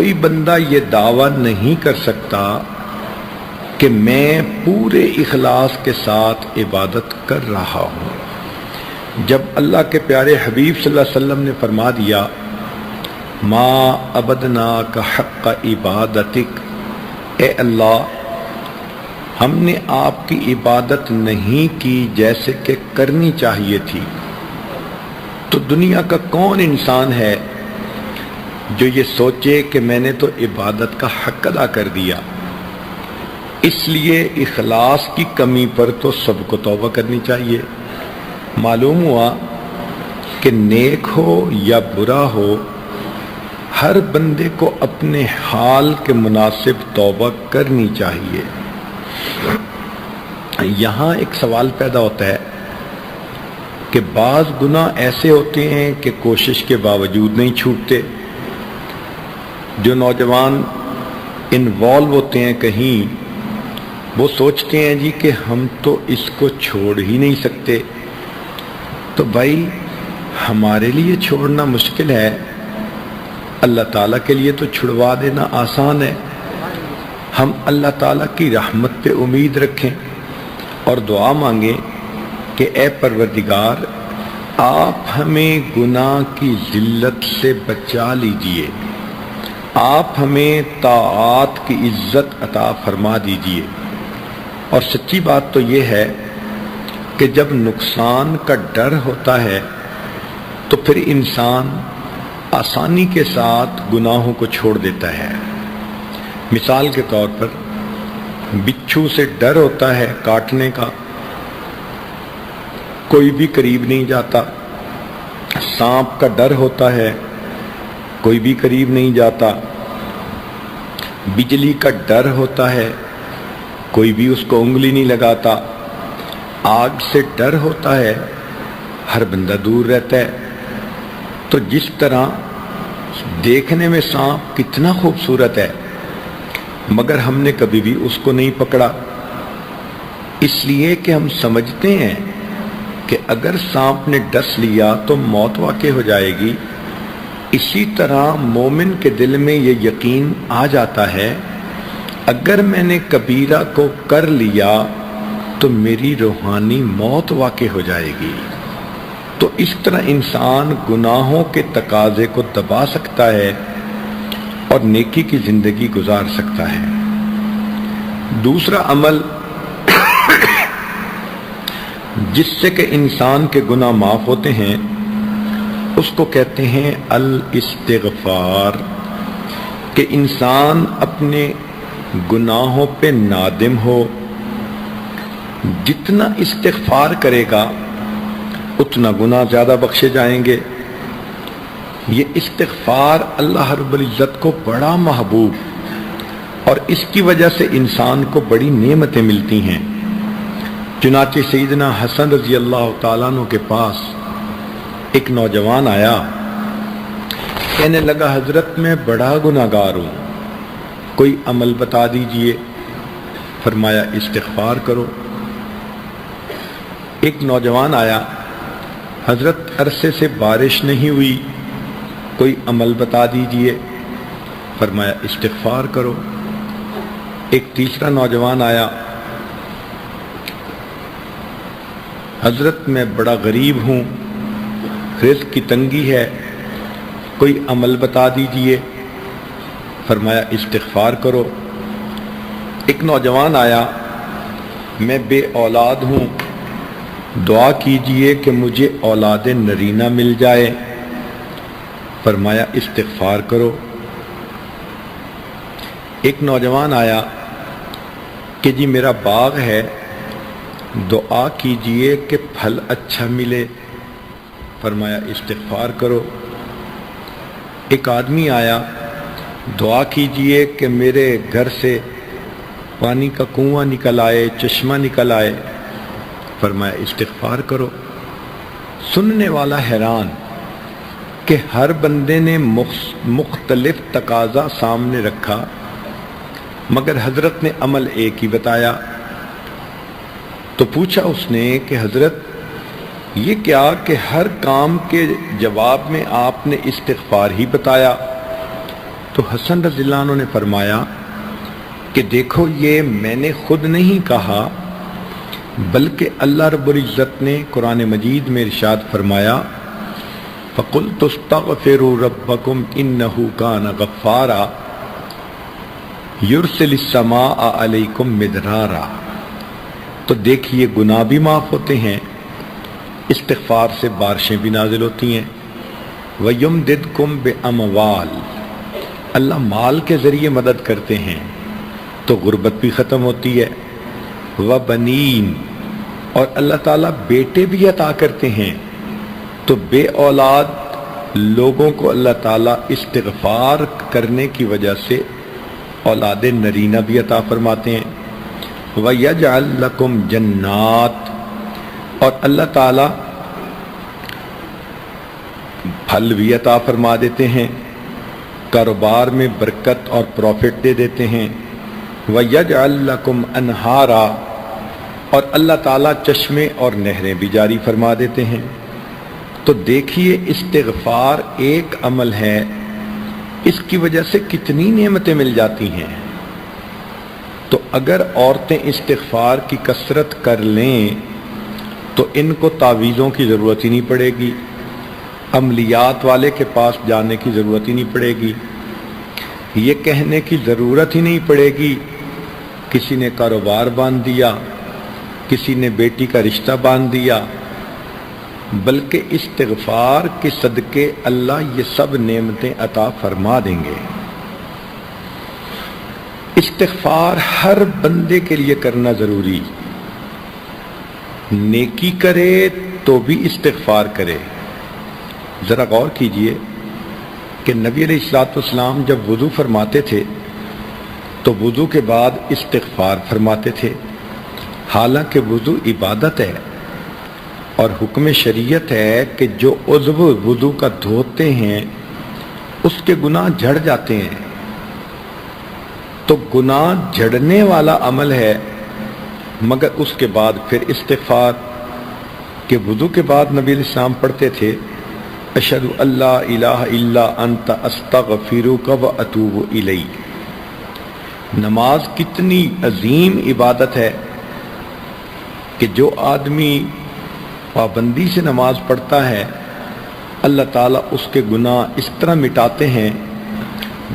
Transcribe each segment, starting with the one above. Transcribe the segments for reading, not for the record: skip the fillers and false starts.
کوئی بندہ یہ دعویٰ نہیں کر سکتا کہ میں پورے اخلاص کے ساتھ عبادت کر رہا ہوں۔ جب اللہ کے پیارے حبیب صلی اللہ علیہ وسلم نے فرما دیا ما عبدناک حق عبادتک، اے اللہ ہم نے آپ کی عبادت نہیں کی جیسے کہ کرنی چاہیے تھی، تو دنیا کا کون انسان ہے جو یہ سوچے کہ میں نے تو عبادت کا حق ادا کر دیا۔ اس لیے اخلاص کی کمی پر تو سب کو توبہ کرنی چاہیے۔ معلوم ہوا کہ نیک ہو یا برا ہو، ہر بندے کو اپنے حال کے مناسب توبہ کرنی چاہیے۔ یہاں ایک سوال پیدا ہوتا ہے کہ بعض گناہ ایسے ہوتے ہیں کہ کوشش کے باوجود نہیں چھوٹتے۔ جو نوجوان انوالو ہوتے ہیں کہیں، وہ سوچتے ہیں جی کہ ہم تو اس کو چھوڑ ہی نہیں سکتے۔ تو بھائی ہمارے لیے چھوڑنا مشکل ہے، اللہ تعالیٰ کے لیے تو چھڑوا دینا آسان ہے۔ ہم اللہ تعالیٰ کی رحمت پہ امید رکھیں اور دعا مانگیں کہ اے پروردگار آپ ہمیں گناہ کی ذلت سے بچا لیجئے، آپ ہمیں طاعات کی عزت عطا فرما دیجئے۔ اور سچی بات تو یہ ہے کہ جب نقصان کا ڈر ہوتا ہے تو پھر انسان آسانی کے ساتھ گناہوں کو چھوڑ دیتا ہے۔ مثال کے طور پر بچھو سے ڈر ہوتا ہے کاٹنے کا، کوئی بھی قریب نہیں جاتا۔ سانپ کا ڈر ہوتا ہے، کوئی بھی قریب نہیں جاتا۔ بجلی کا ڈر ہوتا ہے، کوئی بھی اس کو انگلی نہیں لگاتا۔ آگ سے ڈر ہوتا ہے، ہر بندہ دور رہتا ہے۔ تو جس طرح دیکھنے میں سانپ کتنا خوبصورت ہے، مگر ہم نے کبھی بھی اس کو نہیں پکڑا، اس لیے کہ ہم سمجھتے ہیں کہ اگر سانپ نے ڈس لیا تو موت واقع ہو جائے گی۔ اسی طرح مومن کے دل میں یہ یقین آ جاتا ہے اگر میں نے کبیرہ کو کر لیا تو میری روحانی موت واقع ہو جائے گی۔ تو اس طرح انسان گناہوں کے تقاضے کو دبا سکتا ہے اور نیکی کی زندگی گزار سکتا ہے۔ دوسرا عمل جس سے کہ انسان کے گناہ معاف ہوتے ہیں اس کو کہتے ہیں الاستغفار، کہ انسان اپنے گناہوں پہ نادم ہو۔ جتنا استغفار کرے گا اتنا گناہ زیادہ بخشے جائیں گے۔ یہ استغفار اللہ رب العزت کو بڑا محبوب اور اس کی وجہ سے انسان کو بڑی نعمتیں ملتی ہیں۔ چنانچہ سیدنا حسن رضی اللہ تعالیٰ عنہ کے پاس ایک نوجوان آیا، کہنے لگا حضرت میں بڑا گناہگار ہوں، کوئی عمل بتا دیجئے۔ فرمایا استغفار کرو۔ ایک نوجوان آیا، حضرت عرصے سے بارش نہیں ہوئی، کوئی عمل بتا دیجئے۔ فرمایا استغفار کرو۔ ایک تیسرا نوجوان آیا، حضرت میں بڑا غریب ہوں، رزق کی تنگی ہے، کوئی عمل بتا دیجئے۔ فرمایا استغفار کرو۔ ایک نوجوان آیا، میں بے اولاد ہوں، دعا کیجئے کہ مجھے اولاد نرینہ مل جائے۔ فرمایا استغفار کرو۔ ایک نوجوان آیا کہ جی میرا باغ ہے، دعا کیجئے کہ پھل اچھا ملے۔ فرمایا استغفار کرو۔ ایک آدمی آیا، دعا کیجئے کہ میرے گھر سے پانی کا کنواں نکل آئے، چشمہ نکل آئے۔ فرمایا استغفار کرو۔ سننے والا حیران کہ ہر بندے نے مختلف تقاضا سامنے رکھا، مگر حضرت نے عمل ایک ہی بتایا۔ تو پوچھا اس نے کہ حضرت یہ کیا کہ ہر کام کے جواب میں آپ نے استغفار ہی بتایا؟ تو حسن رضی اللہ عنہ نے فرمایا کہ دیکھو یہ میں نے خود نہیں کہا بلکہ اللہ رب العزت نے قرآن مجید میں ارشاد فرمایا فَقُلْتُ اسْتَغْفِرُوا رَبَّكُمْ إِنَّهُ كَانَ غَفَّارًا يُرْسِلِ السَّمَاءَ عَلَيْكُمْ مِدْرَارًا۔ تو دیکھیے گناہ بھی معاف ہوتے ہیں، استغفار سے بارشیں بھی نازل ہوتی ہیں، وَيُمْدِدْكُمْ بِأَمْوَالٍ، اللہ مال کے ذریعے مدد کرتے ہیں تو غربت بھی ختم ہوتی ہے، وَبَنِينَ، اور اللہ تعالیٰ بیٹے بھی عطا کرتے ہیں تو بے اولاد لوگوں کو اللہ تعالیٰ استغفار کرنے کی وجہ سے اولاد نرینہ بھی عطا فرماتے ہیں، وَيَجْعَلْ لَكُمْ جَنَّاتٍ، اور اللہ تعالیٰ پھل بھی عطا فرما دیتے ہیں، کاروبار میں برکت اور پروفٹ دے دیتے ہیں، وَيَجْعَلْ لَكُمْ أَنْهَارًا، اور اللہ تعالیٰ چشمے اور نہریں بھی جاری فرما دیتے ہیں۔ تو دیکھیے استغفار ایک عمل ہے، اس کی وجہ سے کتنی نعمتیں مل جاتی ہیں۔ تو اگر عورتیں استغفار کی کثرت کر لیں تو ان کو تعویذوں کی ضرورت ہی نہیں پڑے گی، عملیات والے کے پاس جانے کی ضرورت ہی نہیں پڑے گی، یہ کہنے کی ضرورت ہی نہیں پڑے گی کسی نے کاروبار باندھ دیا، کسی نے بیٹی کا رشتہ باندھ دیا، بلکہ استغفار کے صدقے اللہ یہ سب نعمتیں عطا فرما دیں گے۔ استغفار ہر بندے کے لیے کرنا ضروری، نیکی کرے تو بھی استغفار کرے۔ ذرا غور کیجئے کہ نبی علیہ الصلوۃ والسلام جب وضو فرماتے تھے تو وضو کے بعد استغفار فرماتے تھے، حالانکہ وضو عبادت ہے اور حکم شریعت ہے کہ جو عضو وضو کا دھوتے ہیں اس کے گناہ جھڑ جاتے ہیں، تو گناہ جھڑنے والا عمل ہے، مگر اس کے بعد پھر استغفار کہ وضو کے بعد نبی علیہ السلام پڑھتے تھے اشہد ان لا الہ الا انت استغفرک واتوب الیک۔ نماز کتنی عظیم عبادت ہے کہ جو آدمی پابندی سے نماز پڑھتا ہے اللہ تعالیٰ اس کے گناہ اس طرح مٹاتے ہیں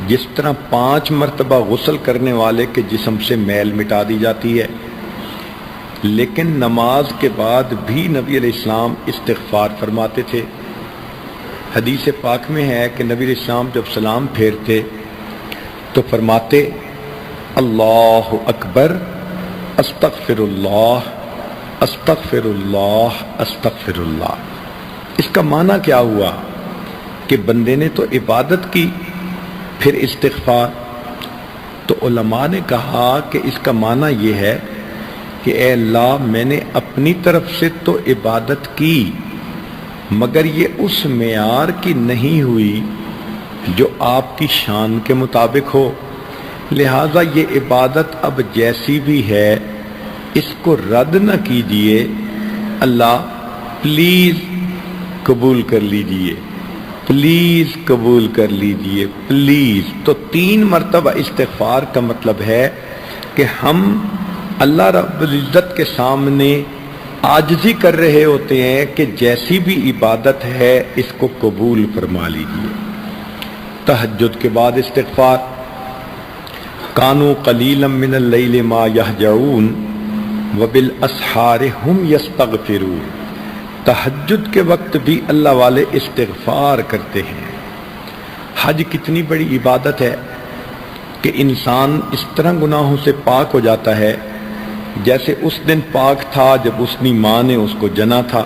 جس طرح 5 مرتبہ غسل کرنے والے کے جسم سے میل مٹا دی جاتی ہے۔ لیکن نماز کے بعد بھی نبی علیہ السلام استغفار فرماتے تھے۔ حدیث پاک میں ہے کہ نبی علیہ السلام جب سلام پھیرتے تو فرماتے اللہ اکبر استغفر اللہ استغفر اللہ استغفر اللہ۔ اس کا معنی کیا ہوا کہ بندے نے تو عبادت کی پھر استغفار، تو علماء نے کہا کہ اس کا معنی یہ ہے کہ اے اللہ میں نے اپنی طرف سے تو عبادت کی مگر یہ اس معیار کی نہیں ہوئی جو آپ کی شان کے مطابق ہو، لہٰذا یہ عبادت اب جیسی بھی ہے اس کو رد نہ کیجیے، اللہ پلیز قبول کر لیجیے، پلیز قبول کر لیجیے، پلیز۔ تو 3 مرتبہ استغفار کا مطلب ہے کہ ہم اللہ رب العزت کے سامنے عاجزی کر رہے ہوتے ہیں کہ جیسی بھی عبادت ہے اس کو قبول فرما لیجیے۔ تہجد کے بعد استغفار، کانوا قلیلا من اللیل ما یہجعون وبالاسحار ہم یستغفرون۔ تہجد کے وقت بھی اللہ والے استغفار کرتے ہیں۔ حج کتنی بڑی عبادت ہے کہ انسان اس طرح گناہوں سے پاک ہو جاتا ہے جیسے اس دن پاک تھا جب اس کی ماں نے اس کو جنا تھا،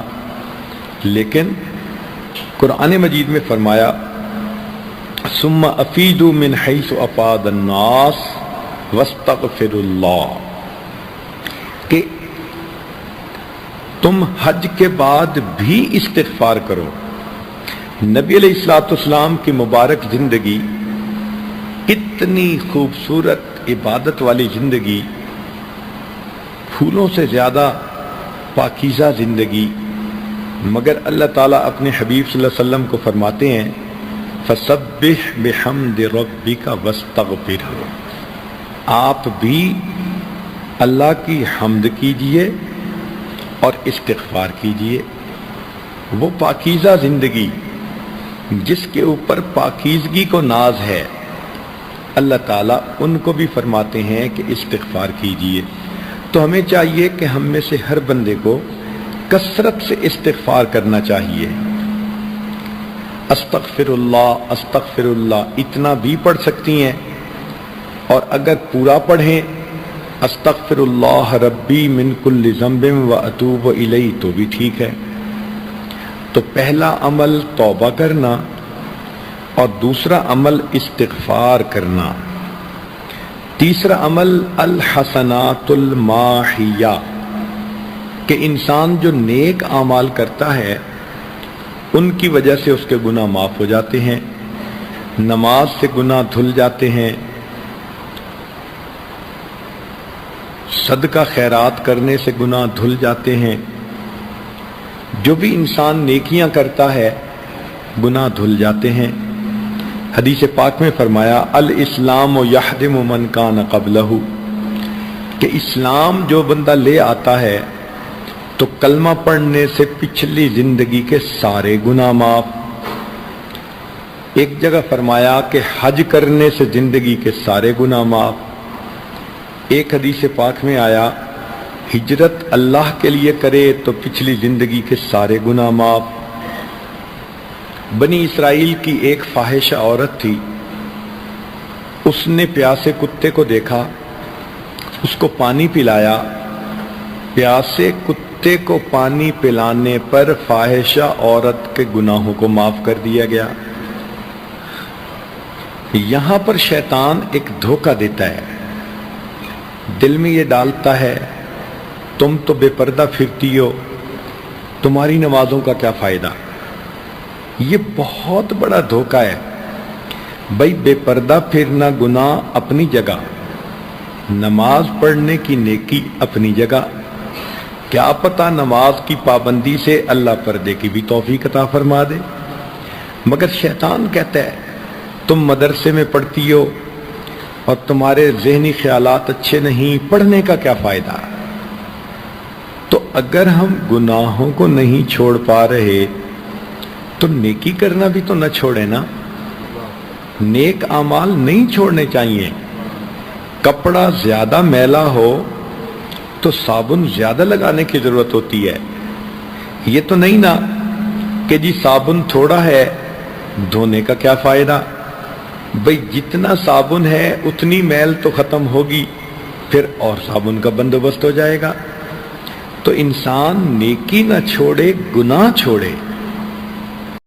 لیکن قرآن مجید میں فرمایا ثم افیدوا من حیث افاض الناس واستغفروا اللہ، کہ تم حج کے بعد بھی استغفار کرو۔ نبی علیہ الصلوۃ والسلام کی مبارک زندگی اتنی خوبصورت عبادت والی زندگی، پھولوں سے زیادہ پاکیزہ زندگی، مگر اللہ تعالیٰ اپنے حبیب صلی اللہ علیہ وسلم کو فرماتے ہیں فسبح بحمد ربک واستغفرہ، آپ بھی اللہ کی حمد کیجئے اور استغفار کیجئے۔ وہ پاکیزہ زندگی جس کے اوپر پاکیزگی کو ناز ہے، اللہ تعالیٰ ان کو بھی فرماتے ہیں کہ استغفار کیجئے۔ تو ہمیں چاہیے کہ ہم میں سے ہر بندے کو کثرت سے استغفار کرنا چاہیے۔ استغفر اللہ اتنا بھی پڑھ سکتی ہیں، اور اگر پورا پڑھیں استغفر اللہ ربی من کل ذنب واتوب الیہ تو بھی ٹھیک ہے۔ تو پہلا عمل توبہ کرنا اور دوسرا عمل استغفار کرنا۔ تیسرا عمل الحسنات الماحیہ، کہ انسان جو نیک اعمال کرتا ہے ان کی وجہ سے اس کے گناہ معاف ہو جاتے ہیں، نماز سے گناہ دھل جاتے ہیں، صدقہ خیرات کرنے سے گناہ دھل جاتے ہیں۔ جو بھی انسان نیکیاں کرتا ہے گناہ دھل جاتے ہیں۔ حدیث پاک میں فرمایا الاسلام یحدم من کان قبلہ، کہ اسلام جو بندہ لے آتا ہے تو کلمہ پڑھنے سے پچھلی زندگی کے سارے گناہ معاف۔ ایک جگہ فرمایا کہ حج کرنے سے زندگی کے سارے گناہ معاف۔ ایک حدیث پاک میں آیا ہجرت اللہ کے لیے کرے تو پچھلی زندگی کے سارے گناہ معاف۔ بنی اسرائیل کی ایک فاحشہ عورت تھی، اس نے پیاسے کتے کو دیکھا، اس کو پانی پلایا۔ پیاسے کتے کو پانی پلانے پر فاحشہ عورت کے گناہوں کو معاف کر دیا گیا۔ یہاں پر شیطان ایک دھوکہ دیتا ہے، دل میں یہ ڈالتا ہے تم تو بے پردہ پھرتی ہو، تمہاری نمازوں کا کیا فائدہ۔ یہ بہت بڑا دھوکہ ہے بھائی۔ بے پردہ پھرنا گناہ اپنی جگہ، نماز پڑھنے کی نیکی اپنی جگہ۔ کیا پتہ نماز کی پابندی سے اللہ پردے کی بھی توفیق عطا فرما دے۔ مگر شیطان کہتا ہے تم مدرسے میں پڑھتی ہو اور تمہارے ذہنی خیالات اچھے نہیں، پڑھنے کا کیا فائدہ۔ تو اگر ہم گناہوں کو نہیں چھوڑ پا رہے تو نیکی کرنا بھی تو نہ چھوڑے نا۔ نیک اعمال نہیں چھوڑنے چاہیے۔ کپڑا زیادہ میلا ہو تو صابن زیادہ لگانے کی ضرورت ہوتی ہے۔ یہ تو نہیں نا کہ جی صابن تھوڑا ہے دھونے کا کیا فائدہ۔ بھئی جتنا صابن ہے اتنی میل تو ختم ہوگی، پھر اور صابن کا بندوبست ہو جائے گا۔ تو انسان نیکی نہ چھوڑے، گناہ چھوڑے۔